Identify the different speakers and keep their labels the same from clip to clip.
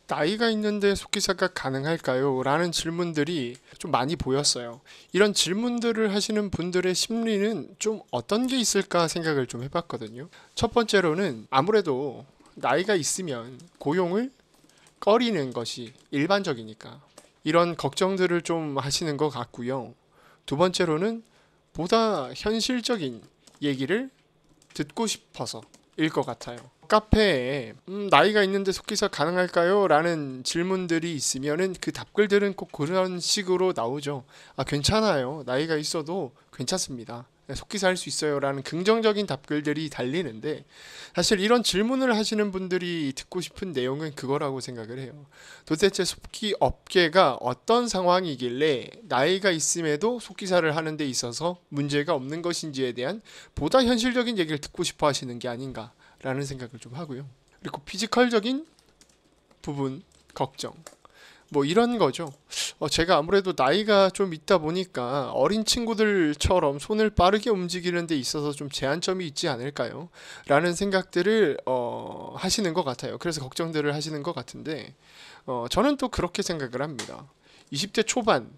Speaker 1: 나이가 있는데 속기사가 가능할까요? 라는 질문들이 좀 많이 보였어요. 이런 질문들을 하시는 분들의 심리는 좀 어떤 게 있을까 생각을 좀 해봤거든요. 첫 번째로는 아무래도 나이가 있으면 고용을 꺼리는 것이 일반적이니까 이런 걱정들을 좀 하시는 것 같고요. 두 번째로는 보다 현실적인 얘기를 듣고 싶어서 일 것 같아요. 카페에 나이가 있는데 속기사 가능할까요? 라는 질문들이 있으면은 그 답글들은 꼭 그런 식으로 나오죠. 아, 괜찮아요. 나이가 있어도 괜찮습니다. 속기사 할 수 있어요. 라는 긍정적인 답글들이 달리는데 사실 이런 질문을 하시는 분들이 듣고 싶은 내용은 그거라고 생각을 해요. 도대체 속기 업계가 어떤 상황이길래 나이가 있음에도 속기사를 하는 데 있어서 문제가 없는 것인지에 대한 보다 현실적인 얘기를 듣고 싶어 하시는 게 아닌가 라는 생각을 좀 하고요. 그리고 피지컬적인 부분 걱정 뭐 이런 거죠. 제가 아무래도 나이가 좀 있다 보니까 어린 친구들처럼 손을 빠르게 움직이는 데 있어서 좀 제한점이 있지 않을까요? 라는 생각들을 하시는 것 같아요. 그래서 걱정들을 하시는 것 같은데 저는 또 그렇게 생각을 합니다. 20대 초반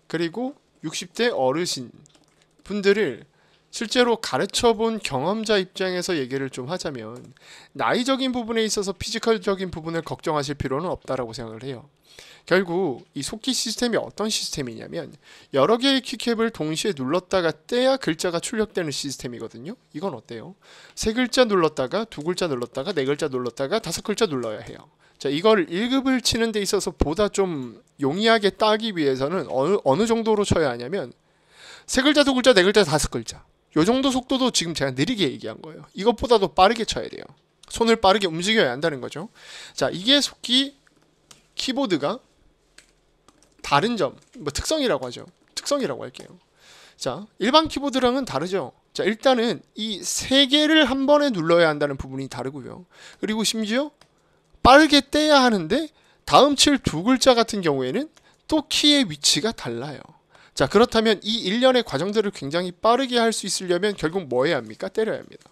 Speaker 1: 그리고 60대 어르신 분들을 실제로 가르쳐 본 경험자 입장에서 얘기를 좀 하자면 나이적인 부분에 있어서 피지컬적인 부분을 걱정하실 필요는 없다라고 생각을 해요. 결국 이 속기 시스템이 어떤 시스템이냐면 여러 개의 키캡을 동시에 눌렀다가 떼야 글자가 출력되는 시스템이거든요. 이건 어때요? 세 글자 눌렀다가 두 글자 눌렀다가 네 글자 눌렀다가 다섯 글자 눌러야 해요. 자, 이걸 1급을 치는 데 있어서 보다 좀 용이하게 따기 위해서는 어느 정도로 쳐야 하냐면 세 글자, 두 글자, 네 글자, 다섯 글자. 요 정도 속도도 지금 제가 느리게 얘기한 거예요. 이것보다도 빠르게 쳐야 돼요. 손을 빠르게 움직여야 한다는 거죠. 자, 이게 속기 키보드가 다른 점, 뭐 특성이라고 하죠. 특성이라고 할게요. 자, 일반 키보드랑은 다르죠. 자, 일단은 이 세 개를 한 번에 눌러야 한다는 부분이 다르고요. 그리고 심지어 빠르게 떼야 하는데 다음 칠 두 글자 같은 경우에는 또 키의 위치가 달라요. 자, 그렇다면 이 일련의 과정들을 굉장히 빠르게 할 수 있으려면 결국 뭐 해야 합니까? 때려야 합니다.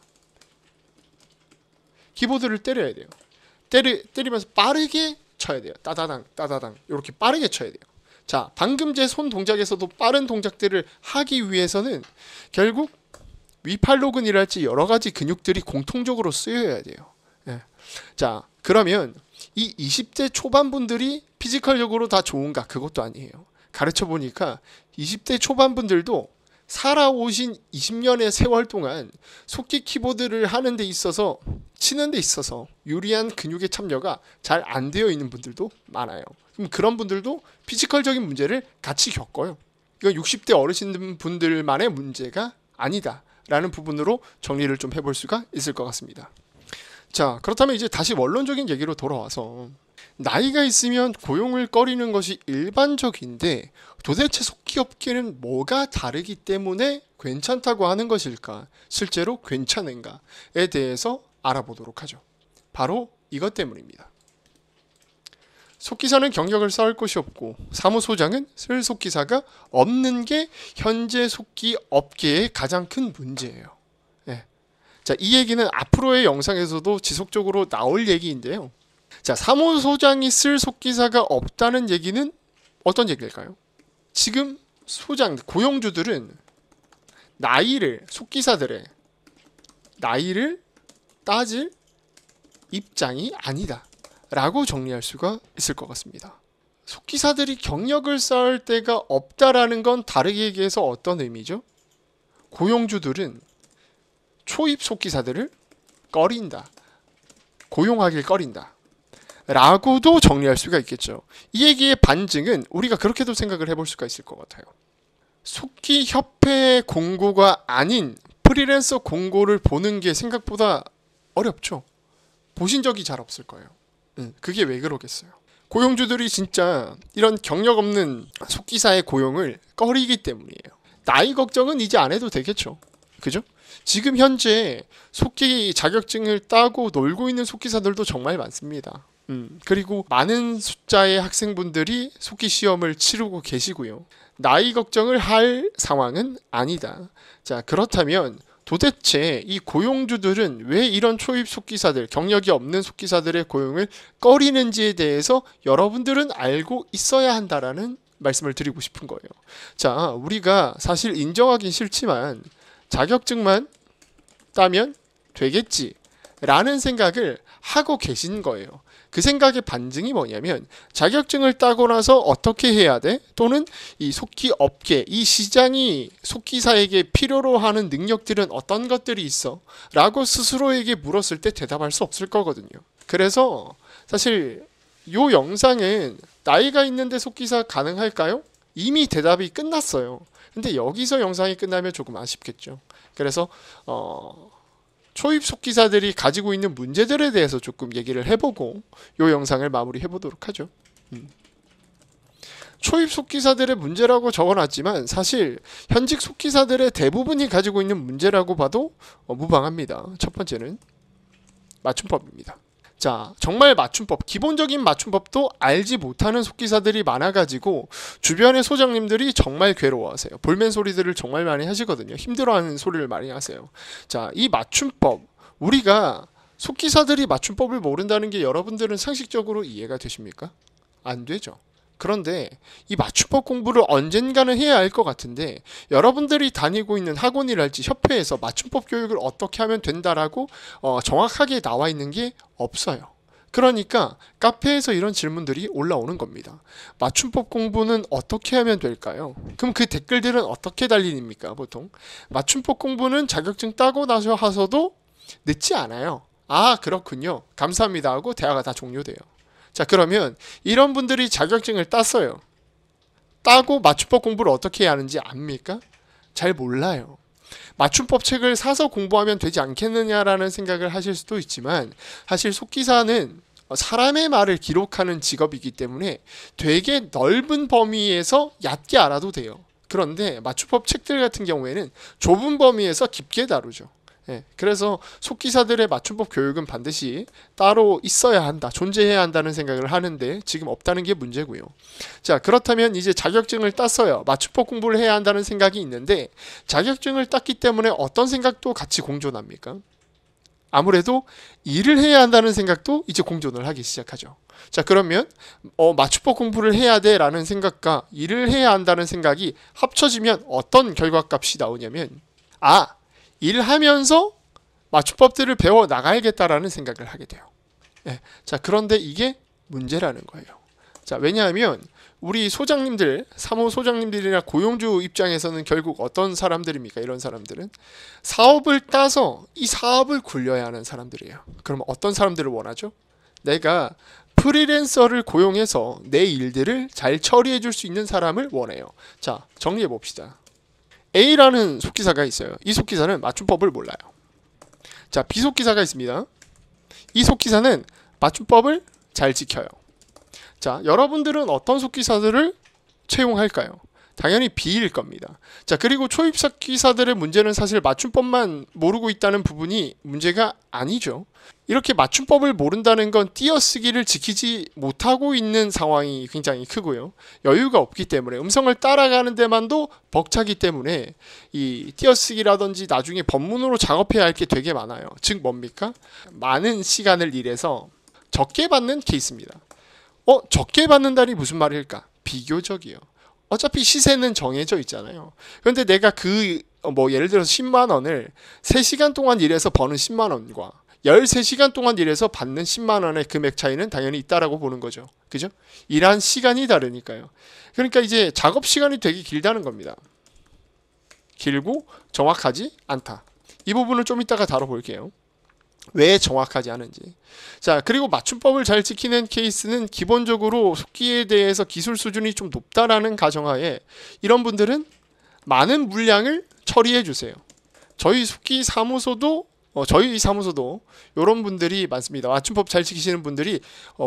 Speaker 1: 키보드를 때려야 돼요. 때리면서 빠르게 쳐야 돼요. 따다당 따다당 이렇게 빠르게 쳐야 돼요. 자, 방금 제 손 동작에서도 빠른 동작들을 하기 위해서는 결국 위팔로근이랄지 여러 가지 근육들이 공통적으로 쓰여야 돼요. 예. 자, 그러면 이 20대 초반분들이 피지컬적으로 다 좋은가? 그것도 아니에요. 가르쳐 보니까 20대 초반분들도 살아오신 20년의 세월 동안 속기 키보드를 하는 데 있어서 치는 데 있어서 유리한 근육의 참여가 잘 안 되어 있는 분들도 많아요. 그럼 그런 분들도 피지컬적인 문제를 같이 겪어요. 이건 60대 어르신 분들만의 문제가 아니다 라는 부분으로 정리를 좀 해볼 수가 있을 것 같습니다. 자, 그렇다면 이제 다시 원론적인 얘기로 돌아와서 나이가 있으면 고용을 꺼리는 것이 일반적인데 도대체 속기업계는 뭐가 다르기 때문에 괜찮다고 하는 것일까? 실제로 괜찮은가에 대해서 알아보도록 하죠. 바로 이것 때문입니다. 속기사는 경력을 쌓을 곳이 없고 사무소장은 쓸 속기사가 없는 게 현재 속기 업계의 가장 큰 문제예요. 네. 자, 이 얘기는 앞으로의 영상에서도 지속적으로 나올 얘기인데요. 자, 사무소장이 쓸 속기사가 없다는 얘기는 어떤 얘기일까요? 지금 소장, 고용주들은 속기사들의 나이를 따질 입장이 아니다 라고 정리할 수가 있을 것 같습니다. 속기사들이 경력을 쌓을 때가 없다라는 건 다르게 얘기해서 어떤 의미죠? 고용주들은 초입 속기사들을 꺼린다. 고용하길 꺼린다. 라고도 정리할 수가 있겠죠. 이 얘기의 반증은 우리가 그렇게도 생각을 해볼 수가 있을 것 같아요. 속기협회의 공고가 아닌 프리랜서 공고를 보는 게 생각보다 어렵죠. 보신 적이 잘 없을 거예요. 그게 왜 그러겠어요. 고용주들이 진짜 이런 경력 없는 속기사의 고용을 꺼리기 때문이에요. 나이 걱정은 이제 안 해도 되겠죠. 그죠? 지금 현재 속기 자격증을 따고 놀고 있는 속기사들도 정말 많습니다. 그리고 많은 숫자의 학생분들이 속기 시험을 치르고 계시고요. 나이 걱정을 할 상황은 아니다. 자, 그렇다면 도대체 이 고용주들은 왜 이런 초입 속기사들, 경력이 없는 속기사들의 고용을 꺼리는지에 대해서 여러분들은 알고 있어야 한다라는 말씀을 드리고 싶은 거예요. 자, 우리가 사실 인정하긴 싫지만 자격증만 따면 되겠지 라는 생각을 하고 계신 거예요. 그 생각의 반증이 뭐냐면 자격증을 따고 나서 어떻게 해야 돼? 또는 이 속기 업계, 이 시장이 속기사에게 필요로 하는 능력들은 어떤 것들이 있어? 라고 스스로에게 물었을 때 대답할 수 없을 거거든요. 그래서 사실 이 영상은 나이가 있는데 속기사 가능할까요? 이미 대답이 끝났어요. 근데 여기서 영상이 끝나면 조금 아쉽겠죠. 그래서 초입 속기사들이 가지고 있는 문제들에 대해서 조금 얘기를 해보고 이 영상을 마무리해보도록 하죠. 초입 속기사들의 문제라고 적어놨지만 사실 현직 속기사들의 대부분이 가지고 있는 문제라고 봐도 무방합니다. 첫 번째는 맞춤법입니다. 자, 정말 맞춤법, 기본적인 맞춤법도 알지 못하는 속기사들이 많아가지고 주변의 소장님들이 정말 괴로워하세요. 볼멘 소리들을 정말 많이 하시거든요. 힘들어하는 소리를 많이 하세요. 자, 이 맞춤법, 우리가 속기사들이 맞춤법을 모른다는 게 여러분들은 상식적으로 이해가 되십니까? 안 되죠. 그런데 이 맞춤법 공부를 언젠가는 해야 할 것 같은데 여러분들이 다니고 있는 학원이랄지 협회에서 맞춤법 교육을 어떻게 하면 된다라고 정확하게 나와 있는 게 없어요. 그러니까 카페에서 이런 질문들이 올라오는 겁니다. 맞춤법 공부는 어떻게 하면 될까요? 그럼 그 댓글들은 어떻게 달리닙니까? 보통 맞춤법 공부는 자격증 따고 나서 하셔도 늦지 않아요. 아, 그렇군요. 감사합니다 하고 대화가 다 종료돼요. 자, 그러면 이런 분들이 자격증을 땄어요. 따고 맞춤법 공부를 어떻게 해야 하는지 압니까? 잘 몰라요. 맞춤법 책을 사서 공부하면 되지 않겠느냐라는 생각을 하실 수도 있지만 사실 속기사는 사람의 말을 기록하는 직업이기 때문에 되게 넓은 범위에서 얕게 알아도 돼요. 그런데 맞춤법 책들 같은 경우에는 좁은 범위에서 깊게 다루죠. 예, 그래서 속기사들의 맞춤법 교육은 반드시 따로 있어야 한다, 존재해야 한다는 생각을 하는데 지금 없다는 게 문제고요. 자, 그렇다면 이제 자격증을 땄어요. 맞춤법 공부를 해야 한다는 생각이 있는데 자격증을 땄기 때문에 어떤 생각도 같이 공존합니까? 아무래도 일을 해야 한다는 생각도 이제 공존을 하기 시작하죠. 자, 그러면 맞춤법 공부를 해야 돼 라는 생각과 일을 해야 한다는 생각이 합쳐지면 어떤 결과값이 나오냐면 일하면서 맞춤법들을 배워 나가야겠다라는 생각을 하게 돼요. 네. 자, 그런데 이게 문제라는 거예요. 자, 왜냐하면 우리 소장님들, 사무 소장님들이나 고용주 입장에서는 결국 어떤 사람들입니까? 이런 사람들은 사업을 따서 이 사업을 굴려야 하는 사람들이에요. 그럼 어떤 사람들을 원하죠? 내가 프리랜서를 고용해서 내 일들을 잘 처리해 줄 수 있는 사람을 원해요. 자, 정리해 봅시다. A라는 속기사가 있어요. 이 속기사는 맞춤법을 몰라요. 자, B 속기사가 있습니다. 이 속기사는 맞춤법을 잘 지켜요. 자, 여러분들은 어떤 속기사들을 채용할까요? 당연히 B일 겁니다. 자, 그리고 초입 속기사들의 문제는 사실 맞춤법만 모르고 있다는 부분이 문제가 아니죠. 이렇게 맞춤법을 모른다는 건 띄어쓰기를 지키지 못하고 있는 상황이 굉장히 크고요. 여유가 없기 때문에 음성을 따라가는 데만도 벅차기 때문에 이 띄어쓰기라든지 나중에 법문으로 작업해야 할 게 되게 많아요. 즉 뭡니까? 많은 시간을 일해서 적게 받는 케이스입니다. 적게 받는다니 무슨 말일까? 비교적이요. 어차피 시세는 정해져 있잖아요. 그런데 내가 예를 들어서 10만 원을 3시간 동안 일해서 버는 10만 원과 13시간 동안 일해서 받는 10만 원의 금액 차이는 당연히 있다라고 보는 거죠. 그죠? 일한 시간이 다르니까요. 그러니까 이제 작업 시간이 되게 길다는 겁니다. 길고 정확하지 않다. 이 부분을 좀 이따가 다뤄볼게요. 왜 정확하지 않은지. 자, 그리고 맞춤법을 잘 지키는 케이스는 기본적으로 속기에 대해서 기술 수준이 좀 높다라는 가정하에 이런 분들은 많은 물량을 처리해 주세요. 저희 사무소도 이런 분들이 많습니다. 맞춤법 잘 지키시는 분들이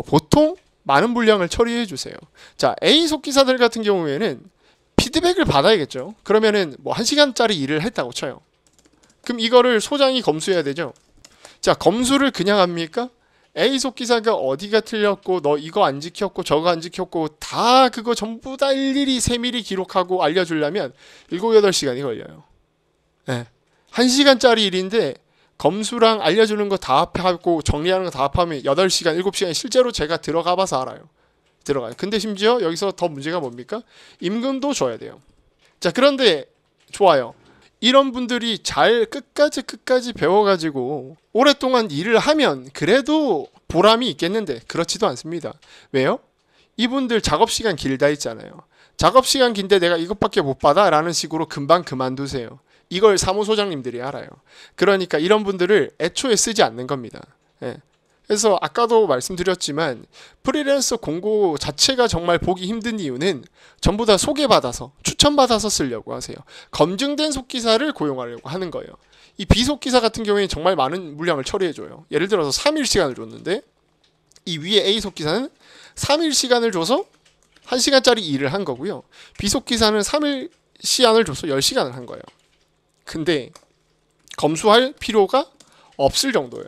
Speaker 1: 보통 많은 물량을 처리해 주세요. 자, A 속기사들 같은 경우에는 피드백을 받아야겠죠. 그러면은 1시간짜리 일을 했다고 쳐요. 그럼 이거를 소장이 검수해야 되죠. 자, 검수를 그냥 합니까? A 속기사가 어디가 틀렸고 너 이거 안 지켰고 저거 안 지켰고 다 그거 전부 다 일일이 세밀히 기록하고 알려주려면 7, 8시간이 걸려요. 네. 1시간짜리 일인데 검수랑 알려주는 거 다 합하고 정리하는 거 다 합하면 8시간, 7시간 실제로 제가 들어가 봐서 알아요. 들어가요. 근데 심지어 여기서 더 문제가 뭡니까? 임금도 줘야 돼요. 자, 그런데 좋아요. 이런 분들이 잘 끝까지 배워가지고 오랫동안 일을 하면 그래도 보람이 있겠는데 그렇지도 않습니다. 왜요? 이분들 작업시간 길다 했잖아요. 작업시간 긴데 내가 이것밖에 못 받아? 라는 식으로 금방 그만두세요. 이걸 사무소장님들이 알아요. 그러니까 이런 분들을 애초에 쓰지 않는 겁니다. 예. 그래서 아까도 말씀드렸지만 프리랜서 공고 자체가 정말 보기 힘든 이유는 전부 다 소개받아서 추천받아서 쓰려고 하세요. 검증된 속기사를 고용하려고 하는 거예요. 이 비속기사 같은 경우에는 정말 많은 물량을 처리해줘요. 예를 들어서 3일 시간을 줬는데 이 위에 A 속기사는 3일 시간을 줘서 1시간짜리 일을 한 거고요. 비속기사는 3일 시간을 줘서 10시간을 한 거예요. 근데 검수할 필요가 없을 정도예요.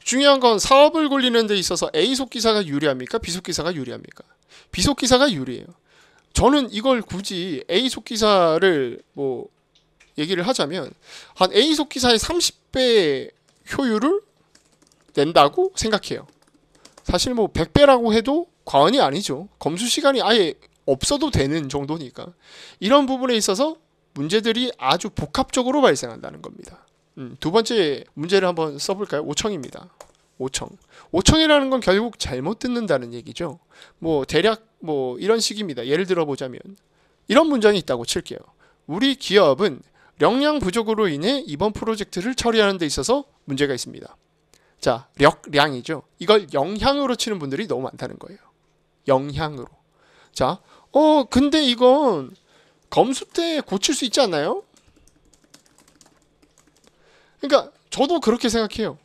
Speaker 1: 중요한 건 사업을 굴리는 데 있어서 A 속기사가 유리합니까? B 속기사가 유리합니까? B 속기사가 유리해요. 저는 이걸 굳이 A 속기사를 뭐 얘기를 하자면 한 A 속기사의 30배 효율을 낸다고 생각해요. 사실 뭐 100배라고 해도 과언이 아니죠. 검수 시간이 아예 없어도 되는 정도니까. 이런 부분에 있어서 문제들이 아주 복합적으로 발생한다는 겁니다. 두 번째 문제를 한번 써볼까요? 5청입니다. 5청. 5청이라는 건 결국 잘못 듣는다는 얘기죠. 뭐 대략 뭐 이런 식입니다. 예를 들어 보자면 이런 문장이 있다고 칠게요. 우리 기업은 역량 부족으로 인해 이번 프로젝트를 처리하는 데 있어서 문제가 있습니다. 자, 역량이죠. 이걸 영향으로 치는 분들이 너무 많다는 거예요. 영향으로. 자, 근데 이건 검수 때 고칠 수 있지 않나요? 그러니까 저도 그렇게 생각해요.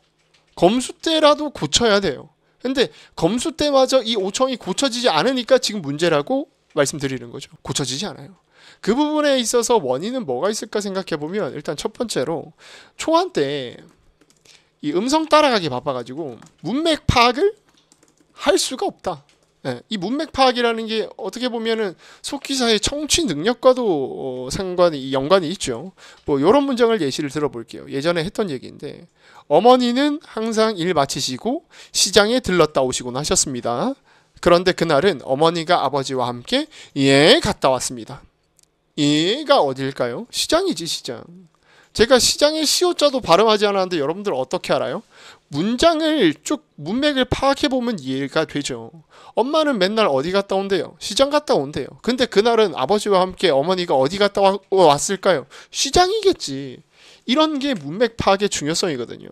Speaker 1: 검수 때라도 고쳐야 돼요. 근데 검수 때마저 이 5청이 고쳐지지 않으니까 지금 문제라고 말씀드리는 거죠. 고쳐지지 않아요. 그 부분에 있어서 원인은 뭐가 있을까 생각해보면 일단 첫 번째로 초안 때 이 음성 따라가기 바빠가지고 문맥 파악을 할 수가 없다. 네, 이 문맥 파악이라는 게 어떻게 보면은 속기사의 청취 능력과도 연관이 있죠. 뭐 이런 문장을 예시를 들어볼게요. 예전에 했던 얘기인데 어머니는 항상 일 마치시고 시장에 들렀다 오시곤 하셨습니다. 그런데 그날은 어머니가 아버지와 함께 갔다 왔습니다. 얘가 어딜까요? 시장이지, 시장. 제가 시장의 시옷자도 발음하지 않았는데 여러분들 어떻게 알아요? 문장을 쭉 문맥을 파악해보면 이해가 되죠. 엄마는 맨날 어디 갔다 온대요? 시장 갔다 온대요. 근데 그날은 아버지와 함께 어머니가 어디 갔다 왔을까요? 시장이겠지. 이런 게 문맥 파악의 중요성이거든요.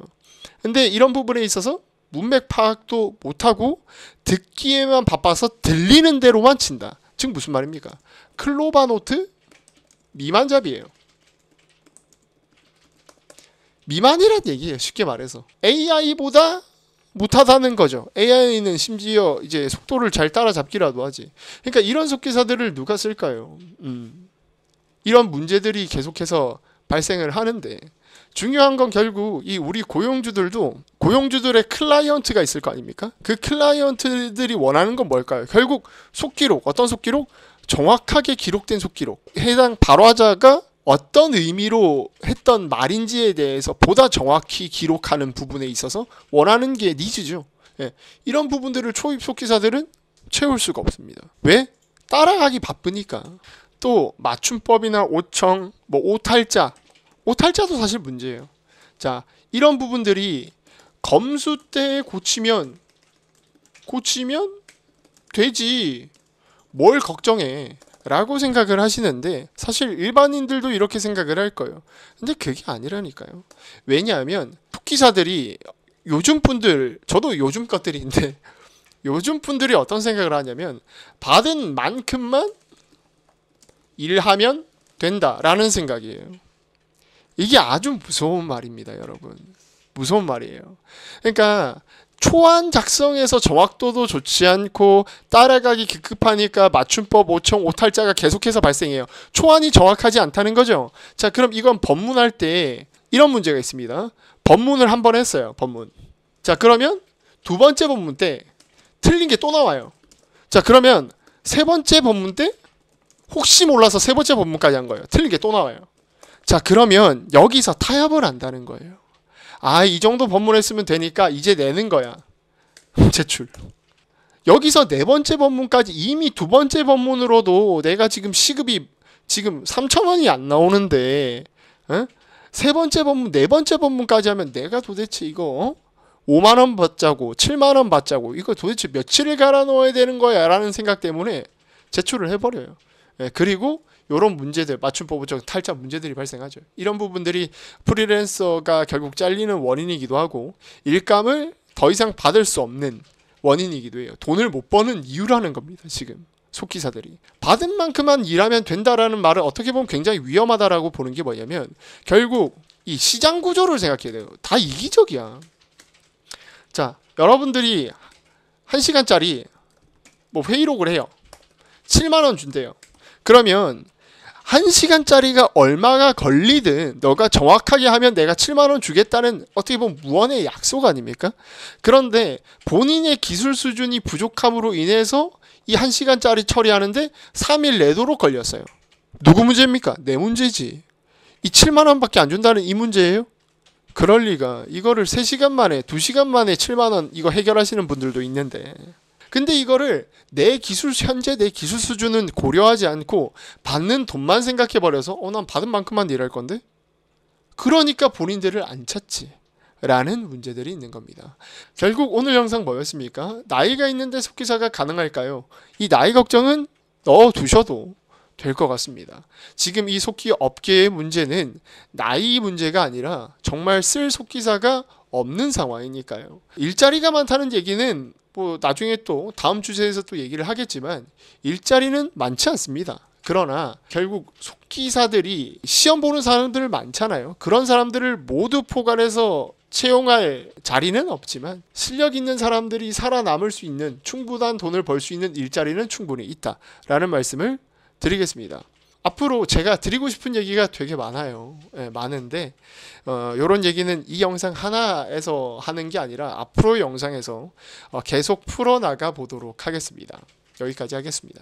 Speaker 1: 근데 이런 부분에 있어서 문맥 파악도 못하고 듣기에만 바빠서 들리는 대로만 친다. 즉 무슨 말입니까? 클로바노트 미만잡이에요. 미만이란 얘기예요. 쉽게 말해서 AI보다 못하다는 거죠. AI는 심지어 이제 속도를 잘 따라잡기라도 하지. 그러니까 이런 속기사들을 누가 쓸까요? 이런 문제들이 계속해서 발생을 하는데 중요한 건 결국 이 우리 고용주들도 고용주들의 클라이언트가 있을 거 아닙니까? 그 클라이언트들이 원하는 건 뭘까요? 결국 속기록, 어떤 속기록? 정확하게 기록된 속기록. 해당 발화자가 어떤 의미로 했던 말인지에 대해서 보다 정확히 기록하는 부분에 있어서 원하는 게 니즈죠. 예. 이런 부분들을 초입 속기사들은 채울 수가 없습니다. 왜? 따라가기 바쁘니까. 또 맞춤법이나 오청, 뭐 오탈자도 사실 문제예요. 자, 이런 부분들이 검수 때 고치면 되지. 뭘 걱정해. 라고 생각을 하시는데 사실 일반인들도 이렇게 생각을 할 거예요. 근데 그게 아니라니까요. 왜냐하면 속기사들이 요즘 분들, 저도 요즘 것들인데 요즘 분들이 어떤 생각을 하냐면 받은 만큼만 일하면 된다라는 생각이에요. 이게 아주 무서운 말입니다, 여러분. 무서운 말이에요. 그러니까 초안 작성에서 정확도도 좋지 않고 따라가기 급급하니까 맞춤법 오청 오탈자가 계속해서 발생해요. 초안이 정확하지 않다는 거죠. 자, 그럼 이건 법문할 때 이런 문제가 있습니다. 법문을 한 번 했어요. 법문. 자, 그러면 두 번째 법문 때 틀린 게 또 나와요. 자, 그러면 세 번째 법문 때 혹시 몰라서 세 번째 법문까지 한 거예요. 틀린 게 또 나와요. 자, 그러면 여기서 타협을 한다는 거예요. 아, 이 정도 법문을 쓰면 되니까 이제 내는 거야. 제출. 여기서 네 번째 법문까지 이미 두 번째 법문으로도 내가 지금 시급이 지금 3,000원이 안 나오는데 세 번째 법문, 네 번째 법문까지 하면 내가 도대체 이거 5만 원 받자고 7만 원 받자고 이거 도대체 며칠을 갈아 넣어야 되는 거야 라는 생각 때문에 제출을 해버려요. 그리고 이런 문제들, 맞춤법적 탈자 문제들이 발생하죠. 이런 부분들이 프리랜서가 결국 잘리는 원인이기도 하고 일감을 더 이상 받을 수 없는 원인이기도 해요. 돈을 못 버는 이유라는 겁니다. 지금 속기사들이 받은 만큼만 일하면 된다라는 말은 어떻게 보면 굉장히 위험하다라고 보는 게 뭐냐면 결국 이 시장 구조를 생각해야 돼요. 다 이기적이야. 자, 여러분들이 1시간짜리 뭐 회의록을 해요. 7만 원 준대요. 그러면 1시간짜리가 얼마가 걸리든 너가 정확하게 하면 내가 7만 원 주겠다는 어떻게 보면 무언의 약속 아닙니까? 그런데 본인의 기술 수준이 부족함으로 인해서 이 1시간짜리 처리하는데 3일 내도록 걸렸어요. 누구 문제입니까? 내 문제지. 이 7만 원밖에 안 준다는 이 문제예요? 그럴 리가. 이거를 3시간 만에 2시간 만에 7만 원 이거 해결하시는 분들도 있는데 근데 이거를 현재 내 기술 수준은 고려하지 않고 받는 돈만 생각해버려서 난 받은 만큼만 일할 건데? 그러니까 본인들을 안 찾지 라는 문제들이 있는 겁니다. 결국 오늘 영상 뭐였습니까? 나이가 있는데 속기사가 가능할까요? 이 나이 걱정은 넣어두셔도 될 것 같습니다. 지금 이 속기 업계의 문제는 나이 문제가 아니라 정말 쓸 속기사가 없는 상황이니까요. 일자리가 많다는 얘기는 뭐 나중에 또 다음 주제에서 또 얘기를 하겠지만 일자리는 많지 않습니다. 그러나 결국 속기사들이 시험 보는 사람들 많잖아요. 그런 사람들을 모두 포괄해서 채용할 자리는 없지만 실력 있는 사람들이 살아남을 수 있는 충분한 돈을 벌 수 있는 일자리는 충분히 있다라는 말씀을 드리겠습니다. 앞으로 제가 드리고 싶은 얘기가 되게 많아요. 많은데 이런 얘기는 이 영상 하나에서 하는 게 아니라 앞으로의 영상에서 계속 풀어나가 보도록 하겠습니다. 여기까지 하겠습니다.